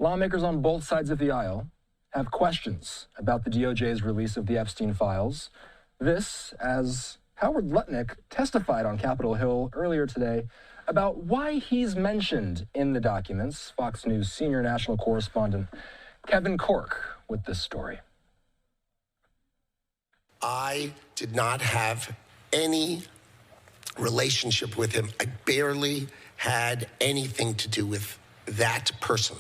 Lawmakers on both sides of the aisle have questions about the DOJ's release of the Epstein files. This, as Howard Lutnick testified on Capitol Hill earlier today about why he's mentioned in the documents. Fox News senior national correspondent Kevin Corke with this story. I did not have any relationship with him. I barely had anything to do with that person.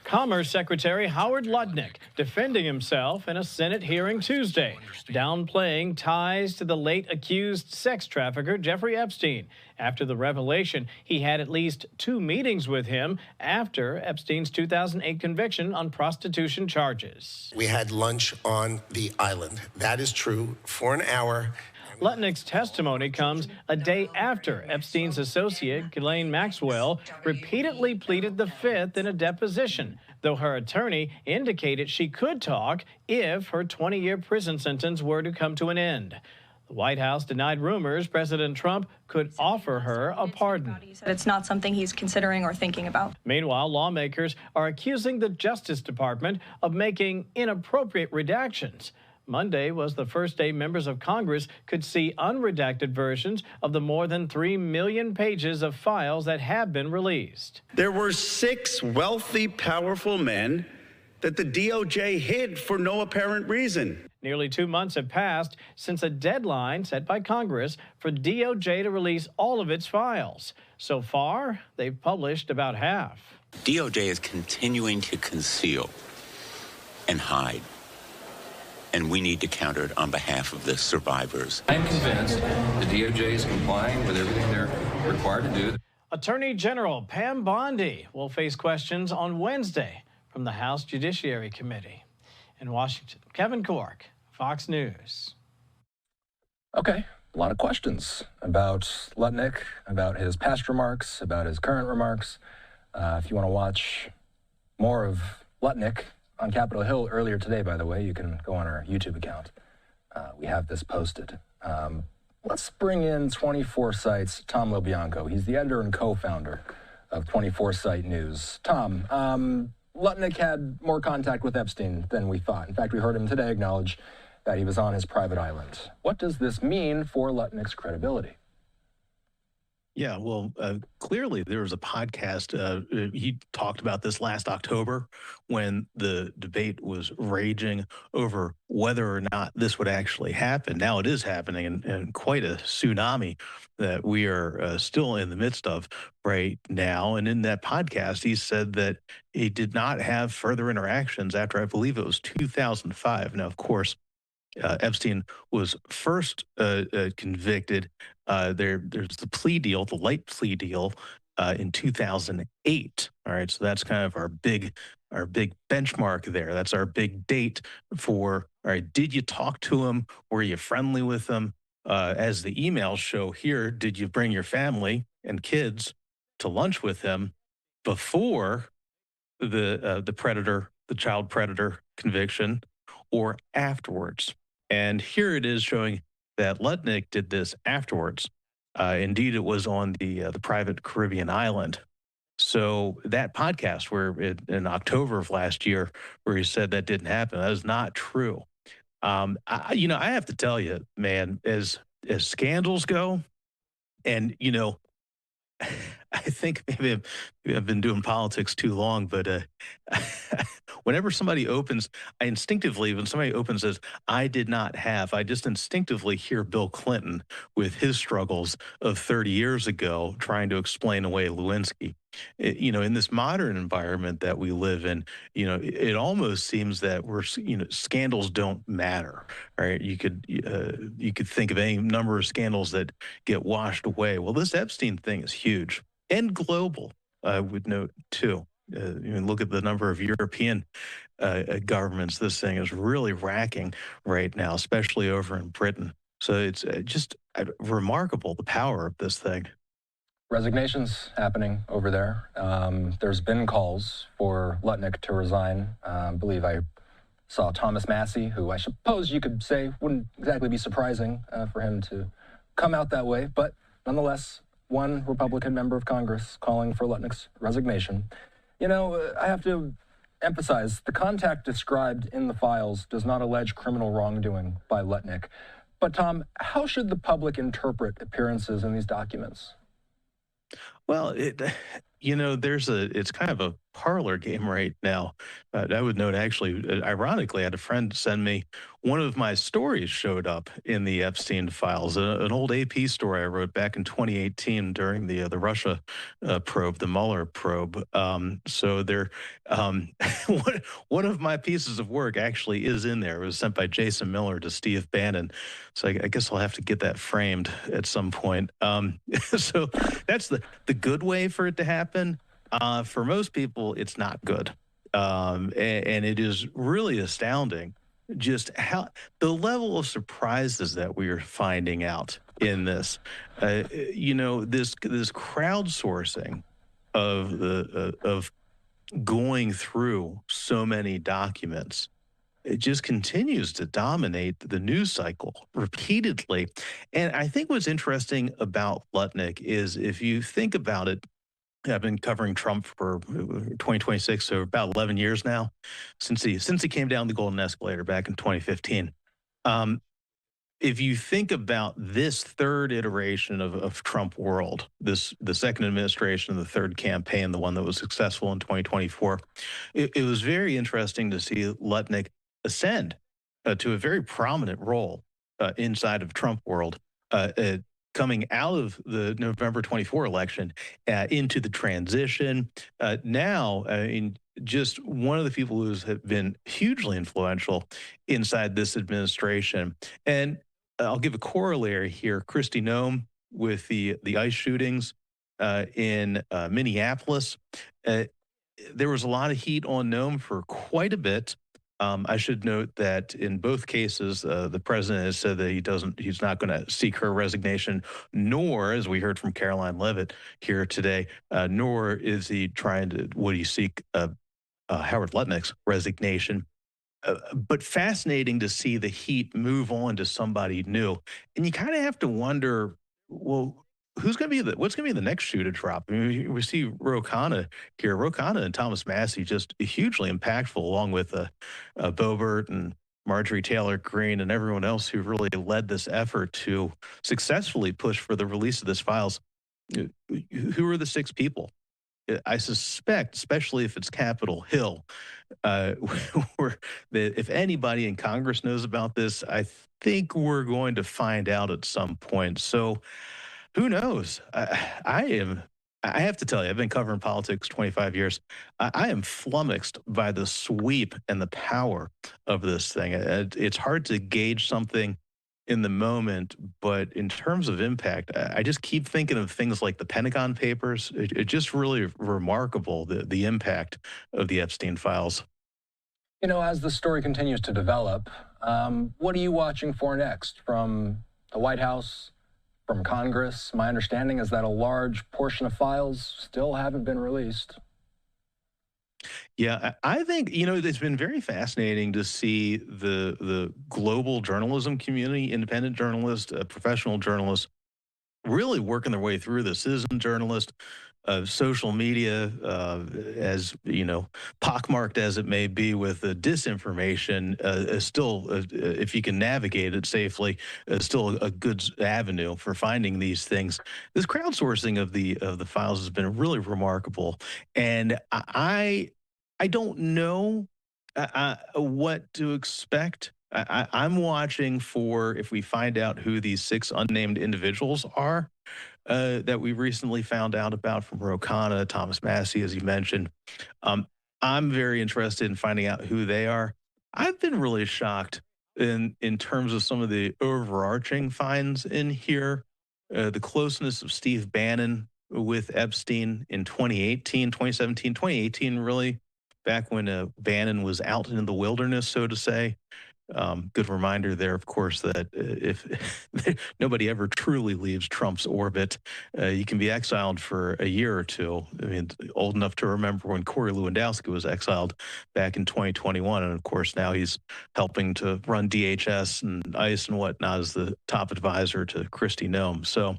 Commerce Secretary Howard Lutnick defending himself in a Senate hearing Tuesday, downplaying ties to the late accused sex trafficker Jeffrey Epstein. After the revelation, he had at least 2 meetings with him after Epstein's 2008 conviction on prostitution charges. We had lunch on the island. That is true, for an hour. Lutnick's testimony comes a day after Epstein's associate, Ghislaine Maxwell, repeatedly pleaded the Fifth in a deposition, though her attorney indicated she could talk if her 20-year prison sentence were to come to an end. The White House denied rumors President Trump could offer her a pardon. It's not something he's considering or thinking about. Meanwhile, lawmakers are accusing the Justice Department of making inappropriate redactions. Monday was the first day members of Congress could see unredacted versions of the more than 3 million pages of files that have been released. There were 6 wealthy, powerful men that the DOJ hid for no apparent reason. Nearly 2 months have passed since a deadline set by Congress for DOJ to release all of its files. So far, they've published about half. DOJ is continuing to conceal and hide, and we need to counter it on behalf of the survivors. I'm convinced the DOJ is complying with everything they're required to do. Attorney General Pam Bondi will face questions on Wednesday from the House Judiciary Committee. In Washington, Kevin Corke, Fox News. Okay, a lot of questions about Lutnick, about his past remarks, about his current remarks. If you want to watch more of Lutnick on Capitol Hill earlier today, by the way, you can go on our YouTube account. We have this posted. Let's bring in 24 Sight's Tom LoBianco. He's the editor and co-founder of 24 Sight News. Tom, Lutnick had more contact with Epstein than we thought. In fact, we heard him today acknowledge that he was on his private island. What does this mean for Lutnick's credibility? Yeah, well, clearly there was a podcast. He talked about this last October when the debate was raging over whether or not this would actually happen. Now it is happening, and quite a tsunami that we are still in the midst of right now. And in that podcast, he said that he did not have further interactions after, I believe it was 2005. Now, of course, Epstein was first convicted. There's the plea deal, the light plea deal, in 2008. All right, so that's kind of our big benchmark there. That's our big date for, all right, did you talk to him? Were you friendly with him? As the emails show here, did you bring your family and kids to lunch with him before the child predator conviction, or afterwards? And here it is showing that Lutnick did this afterwards. Indeed, it was on the private Caribbean island. So that podcast where in October of last year, where he said that didn't happen, that is not true. I have to tell you, man, as scandals go, and, I think maybe I've been doing politics too long, but whenever somebody opens, when somebody opens says, I just instinctively hear Bill Clinton with his struggles of 30 years ago trying to explain away Lewinsky. In this modern environment that we live in, it almost seems that scandals don't matter, right? You could think of any number of scandals that get washed away. Well, this Epstein thing is huge and global, I would note too. Look at the number of European governments this thing is really racking right now, especially over in Britain. So it's just remarkable, the power of this thing. Resignations happening over there. There's been calls for Lutnick to resign. I believe I saw Thomas Massie, who I suppose you could say wouldn't exactly be surprising for him to come out that way. But nonetheless, one Republican member of Congress calling for Lutnick's resignation. I have to emphasize the contact described in the files does not allege criminal wrongdoing by Lutnick. But Tom, how should the public interpret appearances in these documents? Well, it's kind of a parlor game right now. I would note, actually, ironically, I had a friend send me one of my stories showed up in the Epstein files, an old AP story I wrote back in 2018 during the Russia probe, the Mueller probe. So there, one of my pieces of work actually is in there. It was sent by Jason Miller to Steve Bannon. So I guess I'll have to get that framed at some point. So that's the good way for it to happen. For most people, it's not good. And it is really astounding just how the level of surprises that we are finding out in this. This crowdsourcing of going through so many documents, it just continues to dominate the news cycle repeatedly. And I think what's interesting about Lutnick is, if you think about it, I've been covering Trump for 2026, so about 11 years now, since he came down the golden escalator back in 2015. If you think about this third iteration of Trump world, the second administration, the third campaign, the one that was successful in 2024, it was very interesting to see Lutnick ascend to a very prominent role inside of Trump world. Coming out of the November 24 election into the transition. Now, in just one of the people who has been hugely influential inside this administration. And I'll give a corollary here. Kristi Noem with the ICE shootings in Minneapolis. There was a lot of heat on Noem for quite a bit. I should note that in both cases, the president has said that he's not going to seek her resignation, nor, as we heard from Karoline Leavitt here today, nor is he would he seek Howard Lutnick's resignation. But fascinating to see the heat move on to somebody new. And you kind of have to wonder, well, what's going to be the next shoe to drop? I mean, we see Ro Khanna here. Ro Khanna and Thomas Massie just hugely impactful, along with Boebert and Marjorie Taylor Greene and everyone else who really led this effort to successfully push for the release of this files. Who are the six people? I suspect, especially if it's Capitol Hill, if anybody in Congress knows about this, I think we're going to find out at some point. So who knows? I have to tell you, I've been covering politics 25 years. I am flummoxed by the sweep and the power of this thing. It's hard to gauge something in the moment, but in terms of impact, I just keep thinking of things like the Pentagon Papers. It's just really remarkable, the impact of the Epstein files. You know, as the story continues to develop, what are you watching for next from the White House, from Congress? My understanding is that a large portion of files still haven't been released. Yeah, I think, it's been very fascinating to see the global journalism community, independent journalists, professional journalists, really working their way through the citizen journalist, social media, as pockmarked as it may be with the disinformation, is still, if you can navigate it safely, is still a good avenue for finding these things. This crowdsourcing of the files has been really remarkable, and I don't know what to expect. I'm watching for, if we find out who these six unnamed individuals are that we recently found out about, from Ro Khanna, Thomas Massie, as you mentioned. I'm very interested in finding out who they are. I've been really shocked in terms of some of the overarching finds in here. The closeness of Steve Bannon with Epstein in 2017, 2018, really, back when Bannon was out in the wilderness, so to say. Good reminder there, of course, that if nobody ever truly leaves Trump's orbit, you can be exiled for a year or two. I mean, old enough to remember when Corey Lewandowski was exiled back in 2021. And of course, now he's helping to run DHS and ICE and whatnot as the top advisor to Kristi Noem. So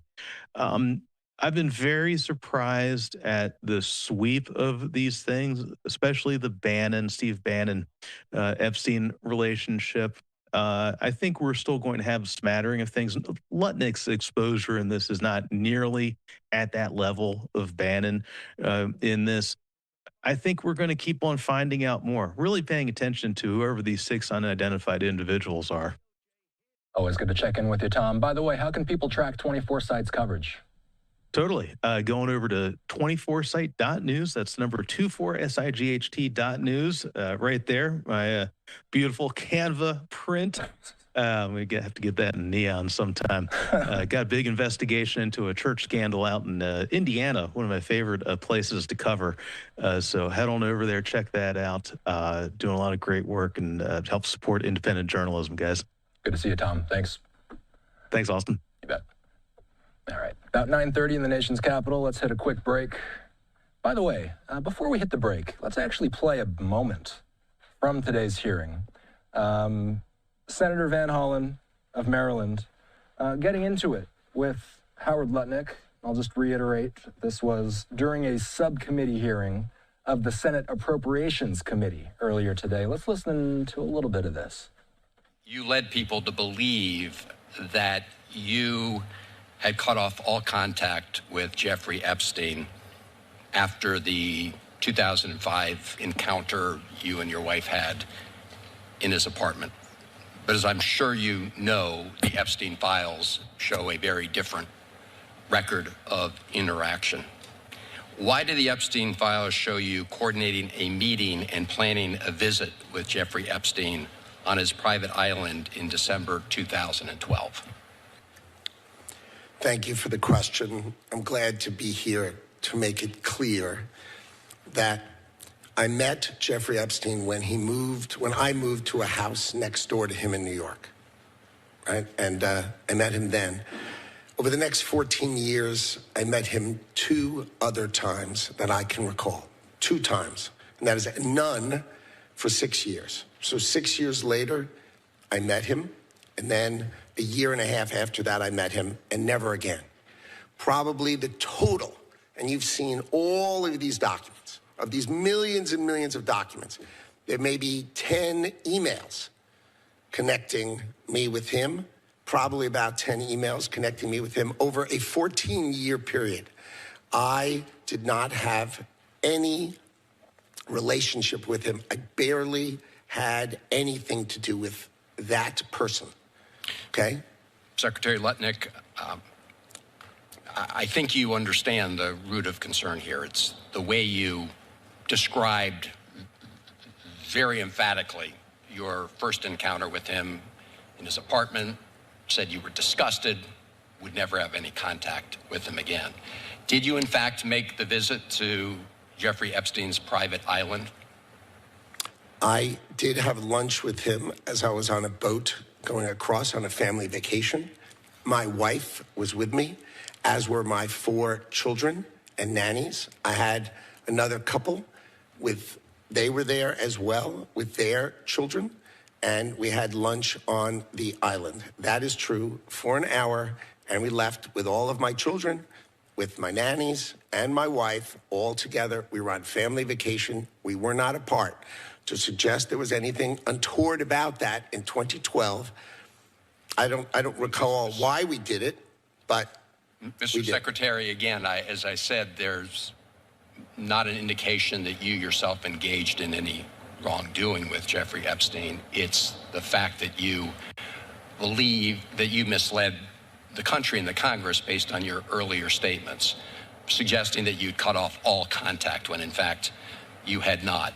I've been very surprised at the sweep of these things, especially the Steve Bannon, Epstein relationship. I think we're still going to have a smattering of things. Lutnick's exposure in this is not nearly at that level of Bannon in this. I think we're going to keep on finding out more, really paying attention to whoever these 6 unidentified individuals are. Always good to check in with you, Tom. By the way, how can people track 24 Sight's coverage? Totally. Going over to 24sight.news. That's number 24sight.news. Right there. My beautiful Canva print. We have to get that in neon sometime. Got a big investigation into a church scandal out in Indiana, one of my favorite places to cover. So head on over there, check that out. Doing a lot of great work and help support independent journalism, guys. Good to see you, Tom. Thanks. Thanks, Austin. You bet. All right. About 9:30 in the nation's capital. Let's hit a quick break. By the way, before we hit the break, let's actually play a moment from today's hearing. Senator Van Hollen of Maryland getting into it with Howard Lutnick. I'll just reiterate, this was during a subcommittee hearing of the Senate Appropriations Committee earlier today. Let's listen to a little bit of this. You led people to believe that you had cut off all contact with Jeffrey Epstein after the 2005 encounter you and your wife had in his apartment. But as I'm sure you know, the Epstein files show a very different record of interaction. Why do the Epstein files show you coordinating a meeting and planning a visit with Jeffrey Epstein on his private island in December 2012? Thank you for the question. I'm glad to be here to make it clear that I met Jeffrey Epstein when I moved to a house next door to him in New York, right? And I met him then. Over the next 14 years, I met him 2 other times that I can recall, 2 times. And that is none for 6 years. So 6 years later, I met him. And then a year and a half after that, I met him and never again. Probably the total, and you've seen all of these documents, of these millions and millions of documents, there may be 10 emails connecting me with him, probably about 10 emails connecting me with him over a 14-year period. I did not have any relationship with him. I barely had anything to do with that person, okay? Secretary Lutnick, I think you understand the root of concern here. It's the way you described very emphatically your first encounter with him in his apartment, said you were disgusted, would never have any contact with him again. Did you, in fact, make the visit to Jeffrey Epstein's private island? I did have lunch with him as I was on a boat going across on a family vacation. My wife was with me, as were my 4 children and nannies. I had another couple they were there as well with their children, and we had lunch on the island. That is true, for an hour, and we left with all of my children, with my nannies and my wife, all together. We were on family vacation. We were not apart. To suggest there was anything untoward about that in 2012, I don't recall why we did it, but Mr. Secretary, again, as I said, there's not an indication that you yourself engaged in any wrongdoing with Jeffrey Epstein. It's the fact that you believe that you misled the country and the Congress based on your earlier statements, suggesting that you'd cut off all contact when, in fact, you had not.